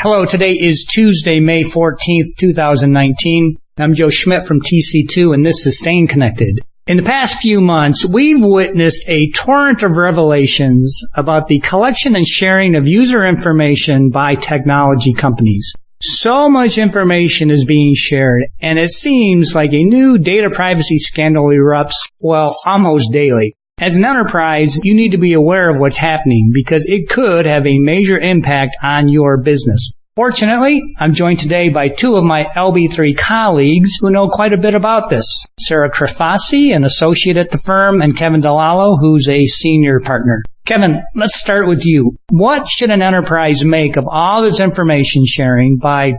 Hello, today is Tuesday, May 14th, 2019. I'm Joe Schmidt from TC2, and this is Staying Connected. In the past few months, we've witnessed a torrent of revelations about the collection and sharing of user information by technology companies. So much information is being shared, and it seems like a new data privacy scandal erupts, almost daily. As an enterprise, you need to be aware of what's happening because it could have a major impact on your business. Fortunately, I'm joined today by two of my LB3 colleagues who know quite a bit about this. Sara Crifasi, an associate at the firm, and Kevin DiLallo, who's a senior partner. Kevin, let's start with you. What should an enterprise make of all this information sharing by,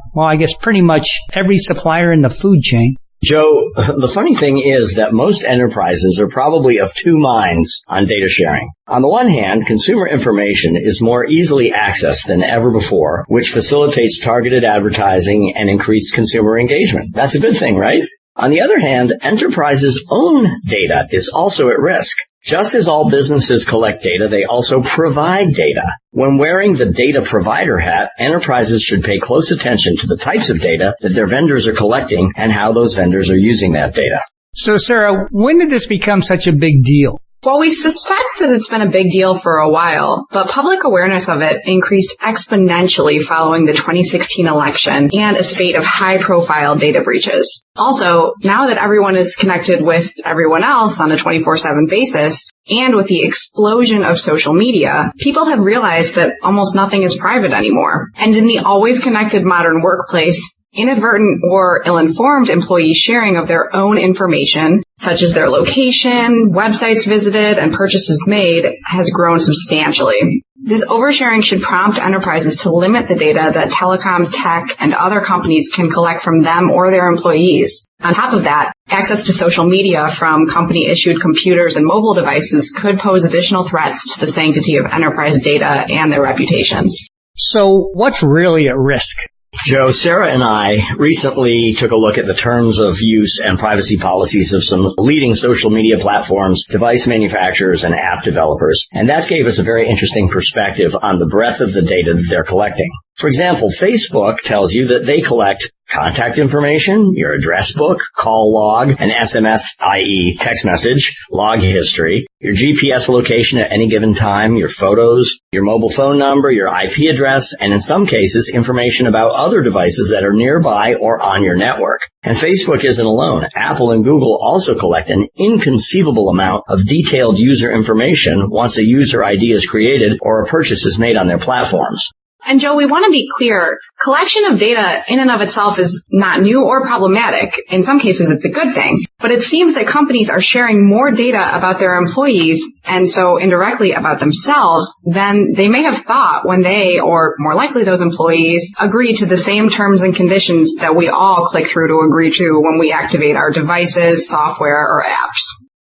pretty much every supplier in the food chain? Joe, the funny thing is that most enterprises are probably of two minds on data sharing. On the one hand, consumer information is more easily accessed than ever before, which facilitates targeted advertising and increased consumer engagement. That's a good thing, right? On the other hand, enterprises' own data is also at risk. Just as all businesses collect data, they also provide data. When wearing the data provider hat, enterprises should pay close attention to the types of data that their vendors are collecting and how those vendors are using that data. So, Sara, when did this become such a big deal? Well, we suspect that it's been a big deal for a while, but public awareness of it increased exponentially following the 2016 election and a spate of high-profile data breaches. Also, now that everyone is connected with everyone else on a 24/7 basis, and with the explosion of social media, people have realized that almost nothing is private anymore. And in the always connected modern workplace, inadvertent or ill-informed employee sharing of their own information, such as their location, websites visited, and purchases made, has grown substantially. This oversharing should prompt enterprises to limit the data that telecom, tech, and other companies can collect from them or their employees. On top of that, access to social media from company-issued computers and mobile devices could pose additional threats to the sanctity of enterprise data and their reputations. So what's really at risk? Joe, Sara and I recently took a look at the terms of use and privacy policies of some leading social media platforms, device manufacturers, and app developers. And that gave us a very interesting perspective on the breadth of the data that they're collecting. For example, Facebook tells you that they collect contact information, your address book, call log, an SMS, i.e. text message, log history, your GPS location at any given time, your photos, your mobile phone number, your IP address, and in some cases, information about other devices that are nearby or on your network. And Facebook isn't alone. Apple and Google also collect an inconceivable amount of detailed user information once a user ID is created or a purchase is made on their platforms. And Joe, we want to be clear, collection of data in and of itself is not new or problematic. In some cases, it's a good thing. But it seems that companies are sharing more data about their employees, and so indirectly about themselves, than they may have thought when they, or more likely those employees, agree to the same terms and conditions that we all click through to agree to when we activate our devices, software, or apps.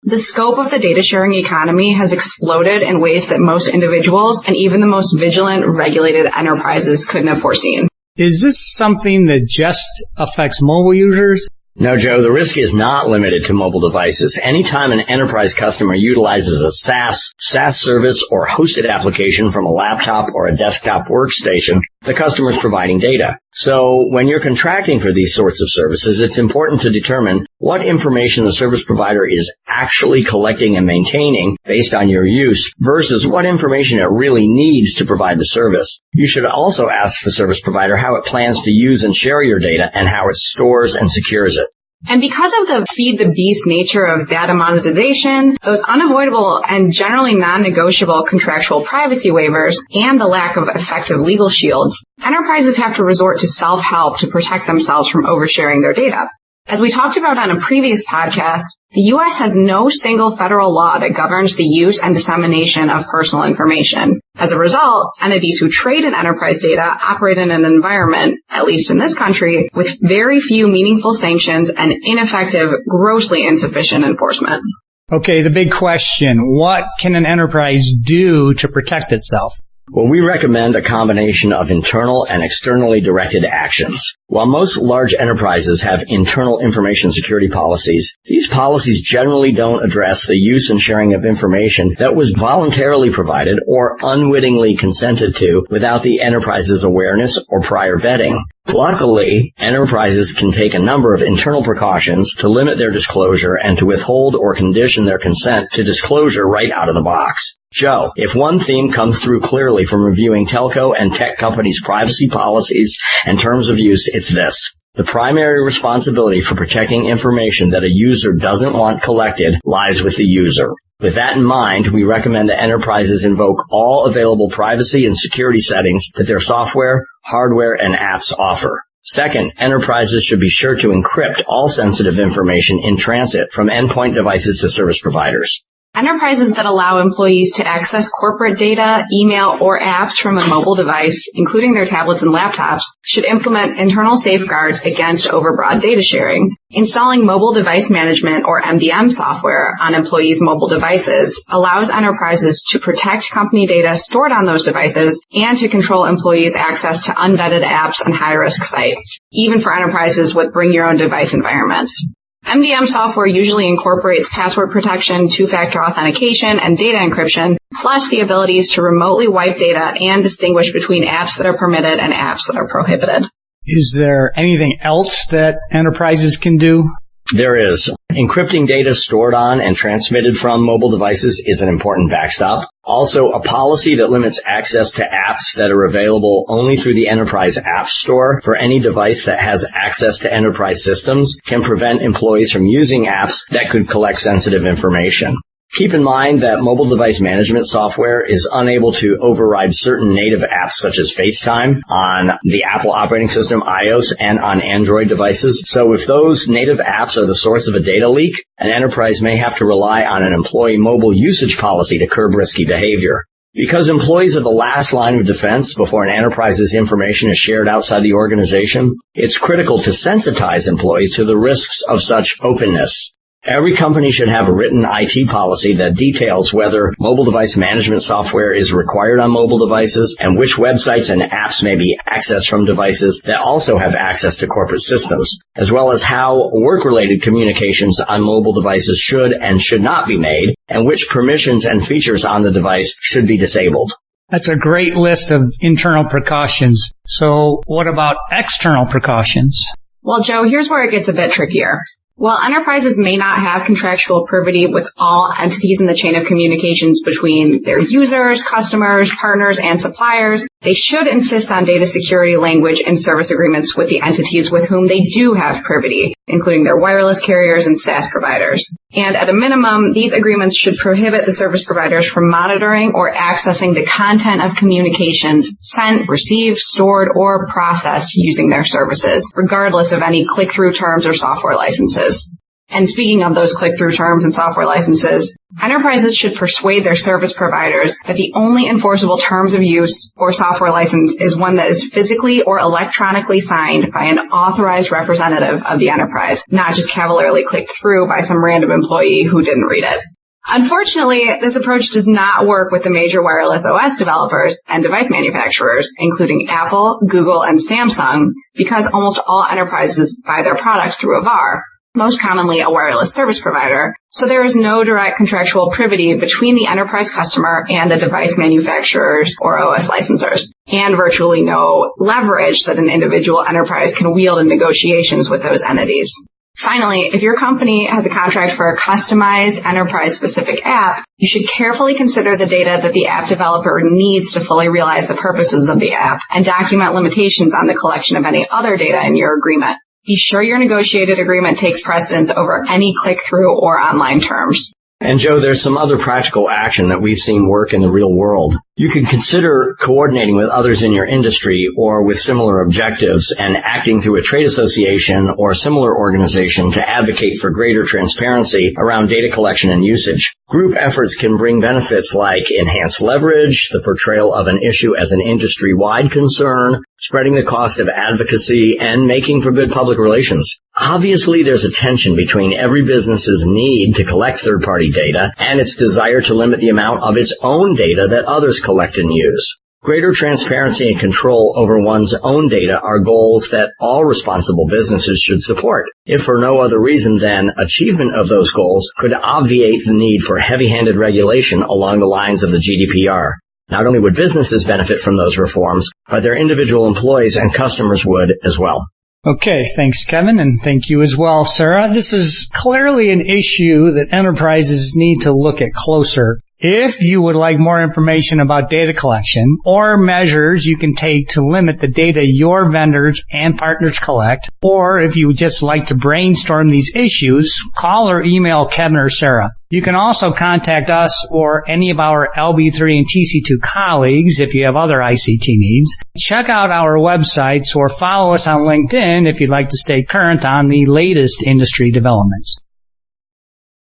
The scope of the data sharing economy has exploded in ways that most individuals and even the most vigilant, regulated enterprises couldn't have foreseen. Is this something that just affects mobile users? No, Joe, the risk is not limited to mobile devices. Anytime an enterprise customer utilizes a SaaS service or hosted application from a laptop or a desktop workstation, the customer is providing data. So when you're contracting for these sorts of services, it's important to determine what information the service provider is actually collecting and maintaining based on your use versus what information it really needs to provide the service. You should also ask the service provider how it plans to use and share your data and how it stores and secures it. And because of the feed the beast nature of data monetization, those unavoidable and generally non-negotiable contractual privacy waivers, and the lack of effective legal shields, enterprises have to resort to self-help to protect themselves from oversharing their data. As we talked about on a previous podcast, the U.S. has no single federal law that governs the use and dissemination of personal information. As a result, entities who trade in enterprise data operate in an environment, at least in this country, with very few meaningful sanctions and ineffective, grossly insufficient enforcement. Okay, the big question, what can an enterprise do to protect itself? Well, we recommend a combination of internal and externally directed actions. While most large enterprises have internal information security policies, these policies generally don't address the use and sharing of information that was voluntarily provided or unwittingly consented to without the enterprise's awareness or prior vetting. Luckily, enterprises can take a number of internal precautions to limit their disclosure and to withhold or condition their consent to disclosure right out of the box. Joe, if one theme comes through clearly from reviewing telco and tech companies' privacy policies and terms of use, it's this. The primary responsibility for protecting information that a user doesn't want collected lies with the user. With that in mind, we recommend that enterprises invoke all available privacy and security settings that their software, hardware, and apps offer. Second, enterprises should be sure to encrypt all sensitive information in transit from endpoint devices to service providers. Enterprises that allow employees to access corporate data, email, or apps from a mobile device, including their tablets and laptops, should implement internal safeguards against overbroad data sharing. Installing mobile device management or MDM software on employees' mobile devices allows enterprises to protect company data stored on those devices and to control employees' access to unvetted apps and high-risk sites, even for enterprises with bring-your-own-device environments. MDM software usually incorporates password protection, two-factor authentication, and data encryption, plus the abilities to remotely wipe data and distinguish between apps that are permitted and apps that are prohibited. Is there anything else that enterprises can do? There is. Encrypting data stored on and transmitted from mobile devices is an important backstop. Also, a policy that limits access to apps that are available only through the enterprise app store for any device that has access to enterprise systems can prevent employees from using apps that could collect sensitive information. Keep in mind that mobile device management software is unable to override certain native apps such as FaceTime on the Apple operating system, iOS, and on Android devices. So if those native apps are the source of a data leak, an enterprise may have to rely on an employee mobile usage policy to curb risky behavior. Because employees are the last line of defense before an enterprise's information is shared outside the organization, it's critical to sensitize employees to the risks of such openness. Every company should have a written IT policy that details whether mobile device management software is required on mobile devices and which websites and apps may be accessed from devices that also have access to corporate systems, as well as how work-related communications on mobile devices should and should not be made, and which permissions and features on the device should be disabled. That's a great list of internal precautions. So what about external precautions? Well, Joe, here's where it gets a bit trickier. While enterprises may not have contractual privity with all entities in the chain of communications between their users, customers, partners, and suppliers, they should insist on data security language in service agreements with the entities with whom they do have privity, including their wireless carriers and SaaS providers. And at a minimum, these agreements should prohibit the service providers from monitoring or accessing the content of communications sent, received, stored, or processed using their services, regardless of any click-through terms or software licenses. And speaking of those click-through terms and software licenses, enterprises should persuade their service providers that the only enforceable terms of use or software license is one that is physically or electronically signed by an authorized representative of the enterprise, not just cavalierly clicked through by some random employee who didn't read it. Unfortunately, this approach does not work with the major wireless OS developers and device manufacturers, including Apple, Google, and Samsung, because almost all enterprises buy their products through a VAR, most commonly a wireless service provider, so there is no direct contractual privity between the enterprise customer and the device manufacturers or OS licensors, and virtually no leverage that an individual enterprise can wield in negotiations with those entities. Finally, if your company has a contract for a customized enterprise-specific app, you should carefully consider the data that the app developer needs to fully realize the purposes of the app and document limitations on the collection of any other data in your agreement. Be sure your negotiated agreement takes precedence over any click-through or online terms. And Joe, there's some other practical action that we've seen work in the real world. You can consider coordinating with others in your industry or with similar objectives and acting through a trade association or similar organization to advocate for greater transparency around data collection and usage. Group efforts can bring benefits like enhanced leverage, the portrayal of an issue as an industry-wide concern, spreading the cost of advocacy, and making for good public relations. Obviously, there's a tension between every business's need to collect third-party data and its desire to limit the amount of its own data that others collect and use. Greater transparency and control over one's own data are goals that all responsible businesses should support, if for no other reason than achievement of those goals could obviate the need for heavy-handed regulation along the lines of the GDPR. Not only would businesses benefit from those reforms, but their individual employees and customers would as well. Okay, thanks, Kevin, and thank you as well, Sara. This is clearly an issue that enterprises need to look at closer. If you would like more information about data collection or measures you can take to limit the data your vendors and partners collect, or if you would just like to brainstorm these issues, call or email Kevin or Sara. You can also contact us or any of our LB3 and TC2 colleagues if you have other ICT needs. Check out our websites or follow us on LinkedIn if you'd like to stay current on the latest industry developments.